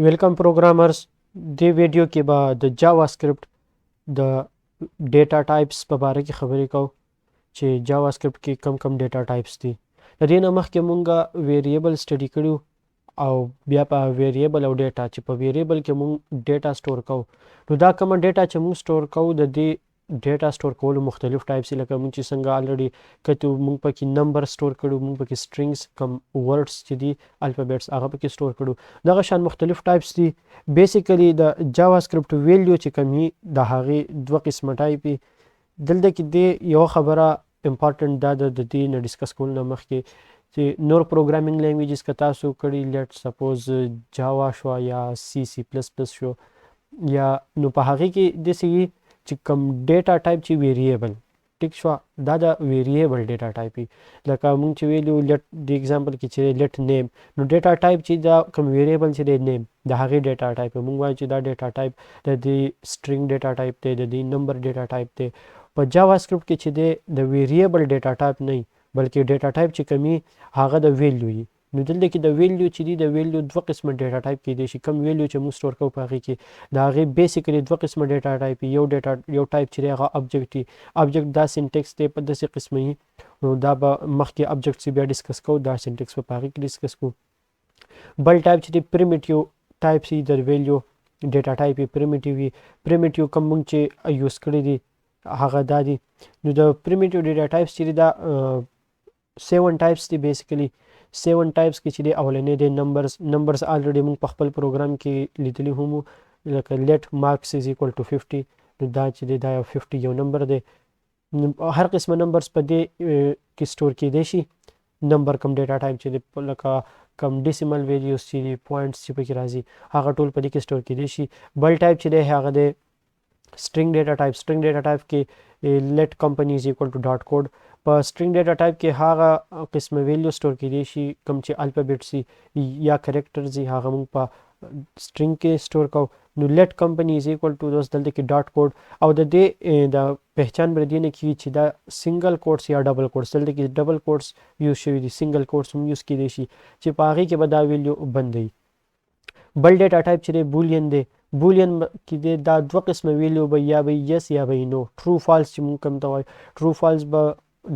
Welcome programmers دې ویډیو کې به د JavaScript د ډیټا ټایپس په باره کې خبرې کوو چې JavaScript کې کم ډیټا ټایپس دي. د دې نه مخکې مونږ ویریبل سټډي کړي او بیا په ویریبل او ډیټا چې په ویریبل کې مونږ ډیټا سټور کوو. نو دا کومه ډیټا چې مونږ سټور کوو د دې ډیټا سټور کولو مختلف ټایپس لکه مونږ چې څنګه الریډي کتو مونږ پکې نمبر سټور کړو، مونږ پکې سټرینګز کم ورډز چې دي الفابیټس هغه پکې سټور کړو. دغه شان مختلف ټایپس دي. بیسیکلی د JavaScript ویلیو چې کمی د هغې دوه قسمه ټایپ دي. دلته کې د یو خبره امپارټنټ دا ده د دې نه ډسکس کولو نه مخکې چې نور پروګرامینګ لینګویجز که تاسو کړي لیټ سپوز جاوا شو یا سی پلس پلس شو یا نو په هغې کې داسې وي چې کم ډیټا ټایپ چې ویریبل ټیک شو دا د ویریبل ډیټا ټایپ وي. لکه مونږ چې ویلو لیټ د ایگزامپل کې چې لیټ نیم نو ډیټا ټایپ چې دا کم ویریبل چې دی نیم د هغې ډیټا ټایپ مونږ وایو چې دا ډیټا ټایپ د دې سټرینګ ډیټا ټایپ دی، د دې نمبر ډیټا ټایپ دی. په JavaScript کې چې دی د ویریبل ډیټا ټایپ نه بلکې ډیټا ټایپ چې کمی هغه د ویلیو وي. نو دلته کې د ویلیو چې دي د ویلیو دوه قسمه ډیټا ټایپ کېدی شي. کم ویلیو چې موږ سټور کوو په هغې کې د هغې بیسیکلی دوه قسمه ډیټا ټایپ یو ټایپ چې دی هغه ابجکټ وي. ابجکټ دا سینټیکس دی په داسې قسمه وي. نو دا به مخکې ابجکټس بیا ډسکس کوو، دا سینټیکس به په هغې کې ډسکس کوو. بل ټایپ چې دی پریمیټیو ټایپ چې د ویلیو ډیټا ټایپ یې پریمیټیو وي. پریمیټیو کوم موږ چې یوز کړي دي هغه دا دي. نو د پریمیټیو ډیټا ټایپس چې دي دا 7 ټایپس دي. بیسیکلی 7 ټایپس کې چې دی اولنی دی نمبرز الریډي موږ په خپل پروګرام کې لیدلی هم لکه لیټ مارکس از ایکول ټو 50 نو دا چې دی دا 50 یو نمبر دی. هر قسمه نمبرز په دې کې سټور کېدی شي. نمبر کم ډیټا ټایپ چې دی لکه کم ډیسیمل ویلیوز چې دي پوینټس چې پکې راځي هغه ټول په دې کې سټور کېدی شي. بل ټایپ چې دی هغه دی سټرینګ ډیټا ټایپ. سټرینګ ډیټا ټایپ کې لیټ کمپنی از ایکول ټو ډاټ کوډ. په سټرینګ ډیټا ټایپ کې هغه قسمه ویلیو سټور کېدی شي کوم چې الفابیټس یا کریکټرز هغه موږ په سټرینګ کې سټور کوو. نو لیټ کمپنی از ایکول ټو دوس دلته کې ډاټ کوډ او د دې د پہچان بر دې نه کیږي چې دا سنگل کوټس یا ډبل کوټس دلته کې ډبل کوټس یوز شوي دي، سنگل کوټس هم یوز کېدی شي چې په هغې کې به دا ویلیو بندوي. بل ډیټا ټایپ چې دی بولین دی. بولین کې دی دا دوه قسمه ویلیو به یا به یس یا به نو ټرو فالس چې موږ کوم ته وایو. ټرو فالس به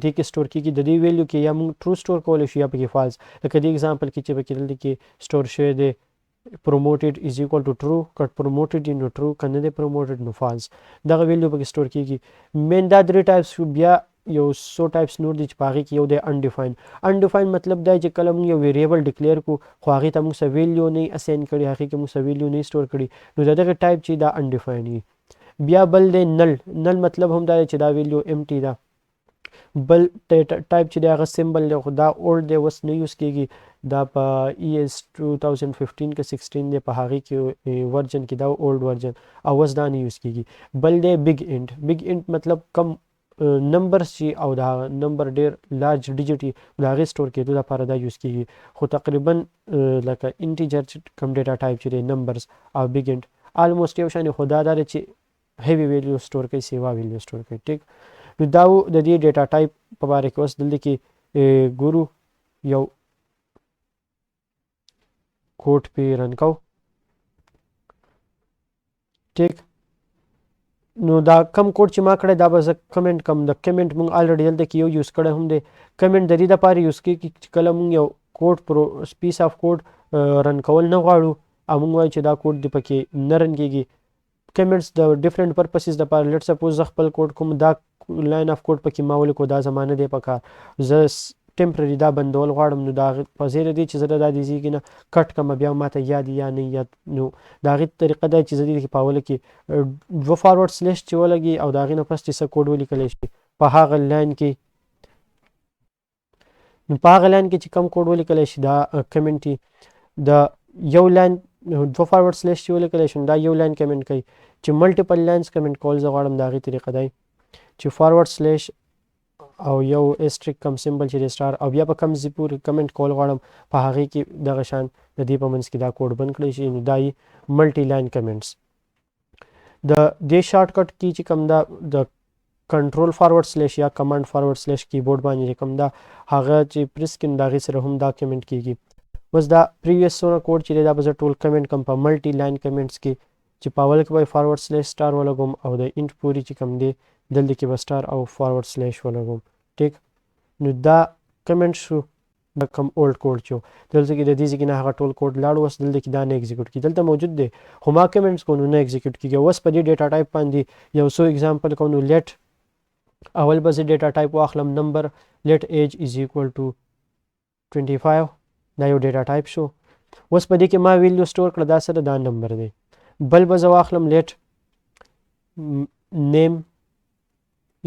دې کې سټور کېږي. د دې ویلیو کې یا موږ ټرو سټور کولی شو یا پکې فالس. لکه د ایگزامپل کې چې پکې دلته کې سټور شوی دی promoted is equal to true که promoted نو true که نه دی promoted نو false. دغه ویلیو پکې سټور کېږي. مین دا 3 ټایپس شو. بیا یو 100 ټایپس نور دي چې په هغې کې یو دی undefined. undefined مطلب دا چې کله موږ یو ویریبل ډکلیئر کړو خو هغې ته موږ څه ویلیو نه اساین کړي، هغې کې موږ څه ویلیو نه سټور کړي نو د دغه ټایپ چې دا undefined وي. بیا بل دی نل. نل مطلب هم دا دی چې دا ویلیو empty ده. بل ټایپ چې دی هغه سمبل دی خو دا اولډ دی اوس نه یوز کېږي. دا په ES 2015 کې 16 دی په هغې کې ورجن کې دا اولډ ورجن او اوس دا نه یوز کېږي. بل دی بګ انټ. بګ انټ مطلب کم نمبرز چې او دا نمبر ډېر لارج ډیجټ وي د هغې سټور کېدو لپاره دا یوز کېږي. خو تقریبا لکه انټیجر کم ډیټا ټایپ چې دی نمبرز او بګ انټ آلموسټ یو شان خو دا دی چې هیوي ویلیو سټور کوي، سیوا ویلیو سټور کوي. ټیک نو دا و د دې ډیټا ټایپ په باره کې. اوس دلته کې ګورو یو کوډ پې رن کوو. ټیک نو دا کم کوډ چې ما کړی دا به زه کمنټ کم. د کمنټ موږ الریډي دلته کې یو یوز کړی هم دی. کمنټ د دې دپاره یوز کېږي چې کله موږ یو کوډ پیس آف کوډ رن کول نه غواړو او موږ وایو چې دا کوډ دې پکې نه رن کېږي. کمنټس د ډفرنټ پرپسز دپاره لیټ سپوز زه خپل کوډ کوم دا لاین آف کوډ پکې ما ولیکو دا زما نه دی پکار، زه ټمپرري دا بندول غواړم نو د هغې په زیر دی چې زه دا د زیږي نه کټ کړم بیا ماته یاد یا نه یاد. نو د هغې طریقه دا چې زه دې کې په اوله کې 2 فارورډ سلیش چې ولګي او د هغې نه پس چې څه کوډ ولیکلی شي په هغه لاین کې. نو په هغه لاین کې چې کم کوډ ولیکلی شي دا کمنټ د یو لاین 2 فارورډ سلیش چې ولیکلی شي دا یو لاین کمنټ کوي. چې ملټیپل لاینز کمنټ کول زه غواړم د هغې طریقه دی چې فارورډ سلیش او یو اسټریک کم سمبل چې دی سټار او بیا په کم ځای پورې کمنټ کول غواړم په هغې کې دغه شان د دې په منځ کې دا کوډ بند کړی شي نو دا یې ملټي لاین کمنټس. د دې شارټ کټ کې چې کوم دا د کنټرول فارورډ سلیش یا کمانډ فارورډ سلیش کیبورډ باندې کوم دا هغه چې پریس کړم د هغې سره هم دا کمنټ کېږي. اوس دا پریویس څونه کوډ چې دی دا به زه ټول کمنټ کوم په ملټي لاین کمنټس کې چې په اول کې به فارورډ سلیش سټار ولګوم او د انټ پورې چې کوم دی دلته کې به سټار او فارورډ سلیش ولګوم ټیک نو دا کمنټ شو د کوم اولډ کوډ چې دلته کې د دې ځای کې نه هغه ټول کوډ لاړ اوس دلته کې دا نه ایگزیکیوټ کېږي دلته موجود دی خو ما کمنټس کو نو نه ایگزیکیوټ کېږي اوس په دې ډیټا ټایپ باندې یو څو اگزامپل کوم نو لیټ اول به زه ډیټا ټایپ واخلم نمبر لیټ ایج از ایکوال ټو 25 دا یو ډیټا ټایپ شو اوس په دې کې ما ویلیو سٹور کړه دا سره دا نمبر دی بل به زه واخلم لیټ نیم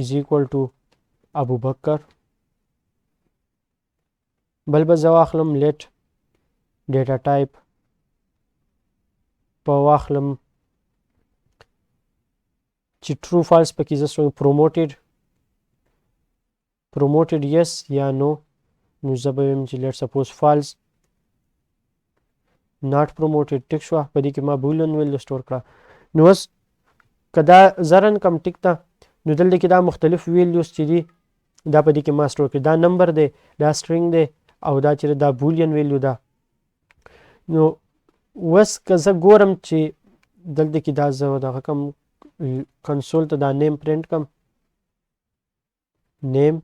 از ایکوال ټو ابو بکر بل به زه واخلم لیټ ډیټا ټایپ په واخلم چې ټرو فالس پکې زه سوم پروموټډ یس یا نو نو زه به ویم چې لیټ سپوز فالس ناٹ پروموټډ ټیک شو په دې کې ما بولن ویل سٹور کړه نو اوس کدا زرن کم ټیک تا نو دلته کې دا مختلف ویلیوز چې دي دا په دې کې ما سٹور کړ دا نمبر دی دا سټرینګ دی او دا چې دا بولین ویلیو ده نو اوس که زه ګورم چې دلته کې دا زه دغه کوم کنسول ته دا نیم پرنټ کم نیم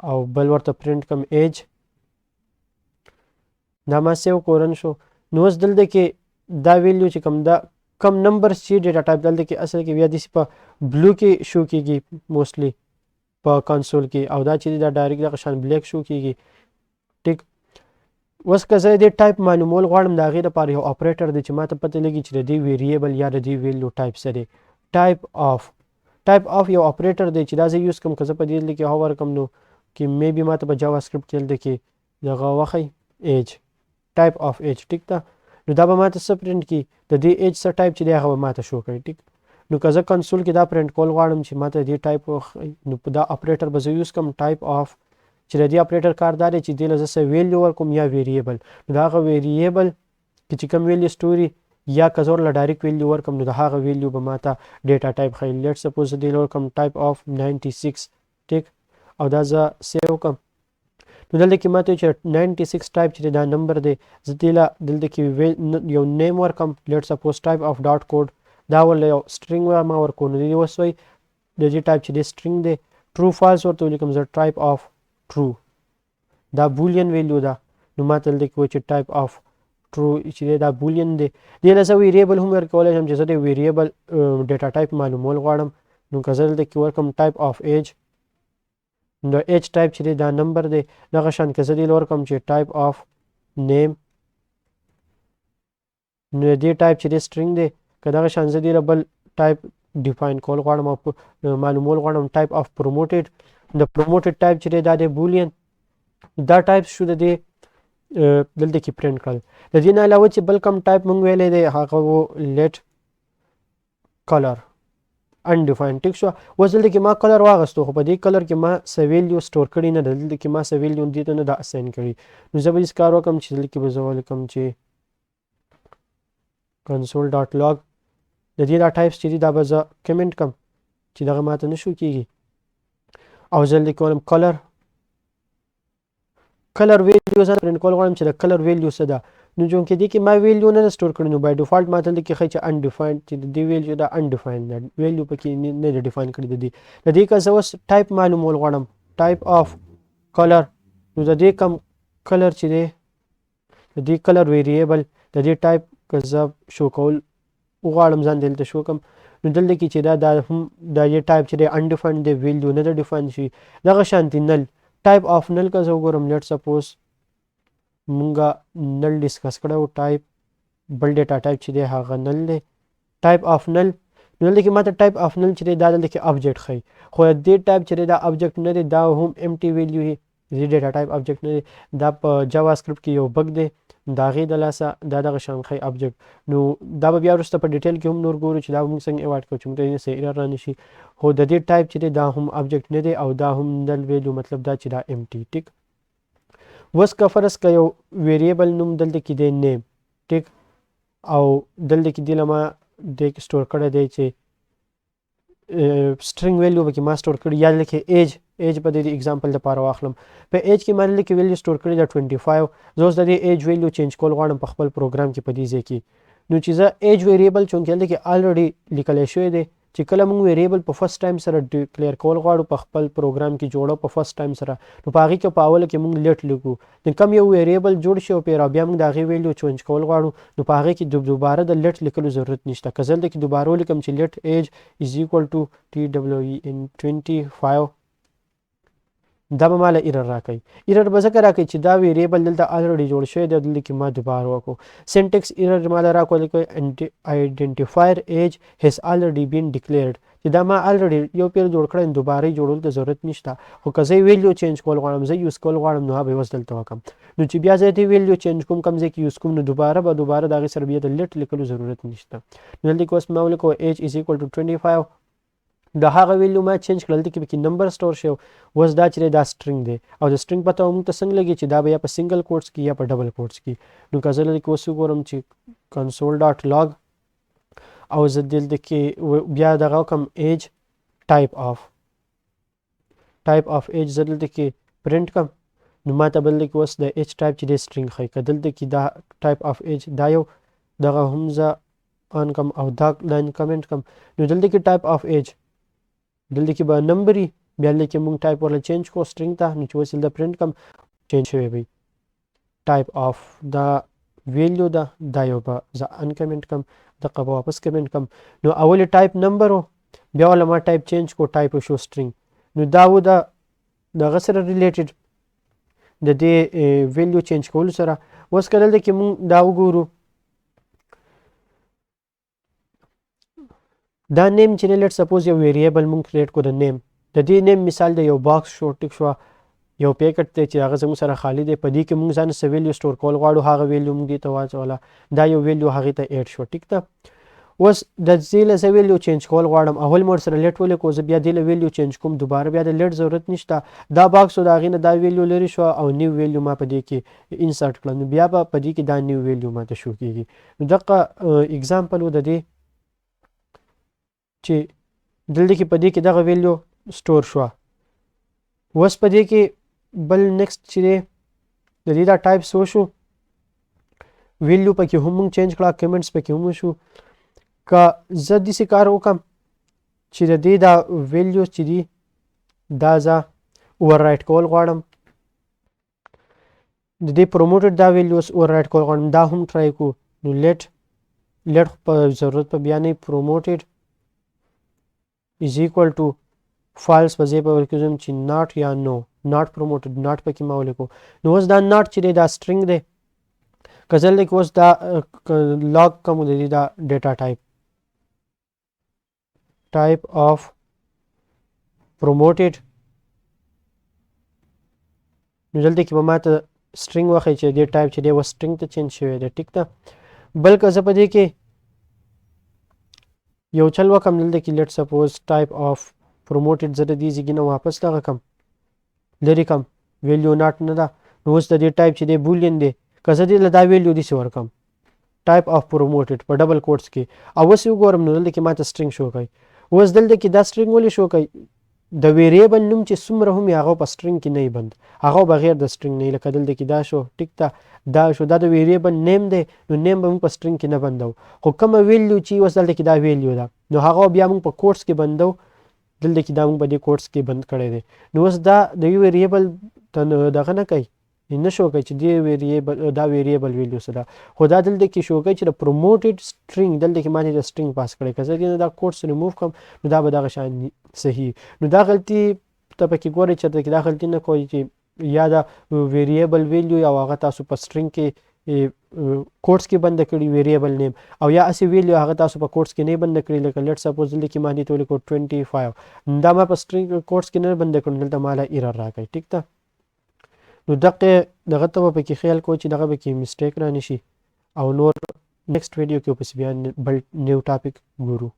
او بل ورته پرنټ کم ایج دا ما سیو کورن شو نو اوس دلته کې دا ویلیو چې کم دا کم نمبر چې ډیټا ټایپ دلته کې اصل کې بیا داسې په بلو کې شو کېږي موسټلی په کنسول کې او دا چې دا ډایرکټ دغه شان بلیک شو کېږي ټیک اوس که زه دې ټایپ معلومول غواړم د هغې دپاره یو اپریټر دی چې ما ته پته لګي چې د دې ویریبل یا د دې ویلیو ټایپ څه دی ټایپ آف یو اپریټر دی چې دا زه یوز کوم که زه په دې دلته کې هاور کوم نو کې میبي ما ته په جاوا سکرپټ کې دلته کې دغه وښی ایج ټایپ آف ایج ټیک ده نو دا به ما ته څه پرنټ کړي د دې ایج څه ټایپ چې دی هغه به ما ته شو کوي ټیک نو که زه کنسول کې دا پرنټ کول غواړم چې ما ته دې ټایپ نو په دا اپریټر به زه یوز کوم ټایپ آف چې د دې اپریټر کار دا دی چې دې له زه څه ویلیو ورکوم یا ویریبل نو د هغه ویریبل کې چې کوم ویلیو سټوري یا که زه ورله ډایرکټ ویلیو ورکوم نو د هغه ویلیو به ما ته ډیټا ټایپ ښایي لیټ سپوز زه دې ورکوم ټایپ آف 96 ټیک او دا زه سیو کوم نو دلته کې ماته چې 96 ټایپ چې دا نمبر دی زه دلته کې یو نیم ورکم لیټ سپوز ټایپ آف ډاټ کوډ دا ول یو سټرینګ ما ورکو نو دی وسوي د دې ټایپ چې دی سټرینګ دی ټرو فالس ورته ولیکم زه ټایپ آف ټرو دا بولین ویلیو ده نو ماته دلته کې چې ټایپ آف ټرو چې دا بولین دی دې له زه ویریبل هم ورکولی شم چې زه د ویریبل ډیټا ټایپ معلومول غواړم نو که زه دلته کې ورکم ټایپ آف ایج د ایج ټایپ چې دی دا نمبر دی دغه شان که زه دې ورکم چې ټایپ آف نیم نو دې ټایپ چې دی سټرینګ دی که دغه شان زه دې بل ټایپ ډیفاین کول غواړم او معلومول غواړم ټایپ آف پروموټډ د پروموټډ ټایپ چې دی دا دی بولین دا ټایپ شو د دې دلته کې پرنټ کړل د دې نه علاوه چې بل کوم ټایپ مونږ ویلی دی هغه و لیټ کلر undefined ټیک شو اوس دلته کې ما کلر واغستو خو په دې کلر کې ما څه ویلیو سټور کړي نه ده دلته کې ما څه ویلیو دې ته نه ده اساین کړي نو زه به داسې کار وکړم چې دلته کې به زه ولیکم چې کنسول ډاټ لاګ د دې دا ټایپس چې دي دا به زه کمنټ کړم چې دغه ماته نه شو کېږي او زه دلته کې ولم کلر ویلیو زه پرنټ کول غواړم چې د کلر ویلیو څه ده نو چون کې دې کې ما ویلیو نه سٹور کړی نو بای ډیفالت ما دلته کې ښایي چې انډیفاینډ چې د دې ویلیو دا انډیفاینډ ده ویلیو پکې نه ده ډیفاین کړي د دې که زه اوس ټایپ معلومول غواړم ټایپ آف کلر نو د دې کم کلر چې دی د دې کلر ویریبل د دې ټایپ که زه شو کول وغواړم ځان دلته شو کړم نو دلته کې چې دا هم دا یې ټایپ چې دی انډیفاینډ دی ویلیو نه ده ډیفاین شي دغه شانتي نل ټایپ آف نل که زه وګورم لیټ سپوز مونږه نل ډسکس کړی ټایپ بل ډیټا ټایپ چې دی هغه نل دی ټایپ آف نل نو دلته کې ماته ټایپ آف نل چې دی دا دلته کې ابجیکټ ښایي خو دې ټایپ چې دی دا ابجیکټ نه دی دا هم امټي ویلیو دی دې ډیټا ټایپ ابجیکټ نه دی دا په جاوا سکرپټ کې یو بګ دی د هغې د لاسه دا دغه شان ښایي ابجیکټ نو دا به بیا وروسته په ډیټیل کې هم نور ګورو چې دا موږ څنګه ایواډ کوو چې موږ ته څه ایرر رانشي خو د دې ټایپ چې دی دا هم ابجیکټ نه دی او دا هم نل ویلیو مطلب دا چې دا امټي ټیک اوس که فرض که یو ویریبل نوم دلته کې دی نیم ټیک او دلته کې دی له ما دی سټور کړی دی چې سټرینګ ویلیو به کې ما سټور کړي یا دلته کې ایج په دې اگزامپل لپاره واخلم په ایج کې مې لیکي ویلیو سٹور کړی دا 25 زه اوس د دې ایج ویلیو چینج کول غواړم په خپل پروګرام کې په دې ځای کې نو چې زه ایج ویریبل چونکې هلته کې الریډي لیکلی شوی دی چې کله موږ ویریبل په فرست ټایم سره ډیکلیئر کول غواړو په خپل پروګرام کې جوړو په فرست ټایم سره نو په هغې کې په اوله کې موږ لیټ لیکو نو کم یو ویریبل جوړ شي او بیا موږ د هغې ویلیو چینج کول غواړو نو په هغې کې دوباره د لیټ لیکلو ضرورت نشته که زه دلته کې دوباره ولیکم چې لیټ ایج از ایکول ټو TWEN25 دا به ماله ایرر راکوي ایرر به ځکه راکوي چې دا ویریبل دلته الریډي جوړ شوی دی دلته کې ما دوباره وکړو سینټکس ایرر ماله راکولی کوي آیډنټیفایر ایج هیز الریډي بین ډیکلیرډ چې دا ما الریډي یو پیر جوړ کړی دوباره یې جوړولو ته ضرورت نشته خو که زه ویلیو چینج کول غواړم زه یوز کول غواړم نو به یې اوس دلته وکړم نو چې بیا زه دې ویلیو چینج کوم کوم ځای کې یوز کوم نو دوباره د هغې سره بیا د لیټ لیکلو ضرورت نشته نو دلته کې اوس ما ولیکو ایج از ایکول ټو 25 د هغه ویلیو ما چینج کړل دلته کې پکې نمبر سټور شو اوس دا چې دا سټرینګ دی او د سټرینګ پته موږ ته څنګه لګي چې دا به یا په سنګل کوټس کې یا په ډبل کوټس کې نو که زه دلته کې اوس وګورم چې کنسول ډاټ لاګ او زه دلته کې بیا دغه وکړم ایج ټایپ اف ایج زه دلته کې پرنټ کړم نو ما ته بل کې اوس د ایج ټایپ چې دی سټرینګ ښایي که دلته کې دا ټایپ اف ایج دا یو دغه هم زه آن کم او دا لاین کمنټ کم نو دلته کې ټایپ اف ایج دلته کې به نمبر وي بیا دلته کې موږ ټایپ ورله چینج کړو سټرینګ ته نو چې اوس دلته پرنټ کم چینج شوی وي ټایپ اف دا ویلیو ده دا یو به زه انکمنټ کم دغه به واپس کمنټ کم نو اول ټایپ نمبر و بیا وله ما ټایپ چینج کړو ټایپ شو سټرینګ نو دا و دغه سره ریلیټډ د دې ویلیو چینج کولو سره اوس که دلته کې موږ دا وګورو دا نیم چې لیټ سپوز یو ویریبل مونږ کریټ کړو د نیم د دې نیم مثال د یو باکس شو ټیک شوه یو پیکټ دی چې هغه زموږ سره خالی دی په دې کې مونږ ځان څه ویلیو سټور کول غواړو هغه ویلیو مونږ دې ته واچوله دا یو ویلیو هغې ته ایډ شو ټیک ده اوس د دې له زه ویلیو چینج کول غواړم اول مې ورسره لیټ ولیکو زه بیا دې له ویلیو چینج کوم دوباره بیا د لیټ ضرورت نشته دا باکس و د هغې نه دا ویلیو لرې شوه او نیو ویلیو ما په دې کې انسرټ کړه نو بیا به په دې کې دا نیو ویلیو ما ته شو کېږي نو دغه اګزامپل و د دې چې دلته کې په دې کې دغه ویلیو سټور شوه اوس په دې کې بل نیکسټ چې دی د دې دا ټایپ څه وشو ویلیو پکې هم موږ چینج کړه کمنټس پکې هم وشو که زه داسې کار وکړم چې د دې دا ویلیو چې دي دا زه اوور رایټ کول غواړم د دې پروموټډ دا ویلیوز اوور رایټ کول غواړم دا هم ټرای کړو نو لیټ په ضرورت په بیا نه پروموټډ is equal to false په ځای په ورکوم چې not یا no not promoted not پکې ما ولیکو نو اوس دا not چې دی دا string دی که زه لیک اوس دا log کوم د دې دا ډیټا ټایپ of promoted نو دلته کې به ما ته string وښیي چې دې ټایپ چې دی اوس string ته چینج شوی دی ټیک ده بل که زه په دې کې یو چل وکم دلته کې لیټ سپوز ټایپ اف پروموټډ زه د دې ځای نه واپس دغه کم لرې کم ویلیو ناټ نه ده نو اوس د دې ټایپ چې دی بولین دی که زه دې له دا ویلیو داسې ورکم ټایپ اف پروموټډ په ډبل کوټس کې او اوس وګورم نو دلته کې ماته سټرینګ شو کوي اوس دلته کې دا سټرینګ ولې شو کوي د ویریبل نوم چې څومره هم هغه په سټرینګ کې نه بند هغه بغیر د سټرینګ نه لکه دلته کې دا شو ټیک ده دا شو دا د ویریبل نیم دی نو نیم به موږ په سټرینګ کې نه بندو خو کومه ویلیو چې اوس دلته کې دا ویلیو ده نو هغه بیا موږ په کوټس کې بندو دلته کې دا موږ په دې کوټس کې بند کړی دی نو اوس دا د یو ویریبل دغه نه کوي نه شو کوي چې دا ویریبل ویلیو څه ده خو دا دلته کې شو کوي چې د پروموټډ سټرینګ دلته کې ما د سټرینګ پاس کړی که زه دا کوټس ریموو کړم نو دا به دغه شان صحیح نو دا غلطي ته پکې ګورئ چېرته کې دا غلطي نه کوئ چې یا دا ویریبل ویلیو یا هغه تاسو په سټرینګ کې کوټس کې بند کړي ویریبل نیم او یا اسې ویلیو هغه تاسو په کوټس کې نه بند کړي لکه لیټ سپوز دلته کې ما دې ته ولیکو 25 دا ما په سټرینګ کوټس کې نه بند کړو دلته ماله ایرر راکوي ټیک ده نو دغه ته به پکې خیال کوو چې دغه پکې مسټیک رانشي او نور نیکسټ ویډیو کې پس بیا بل نیو ټاپک ګورو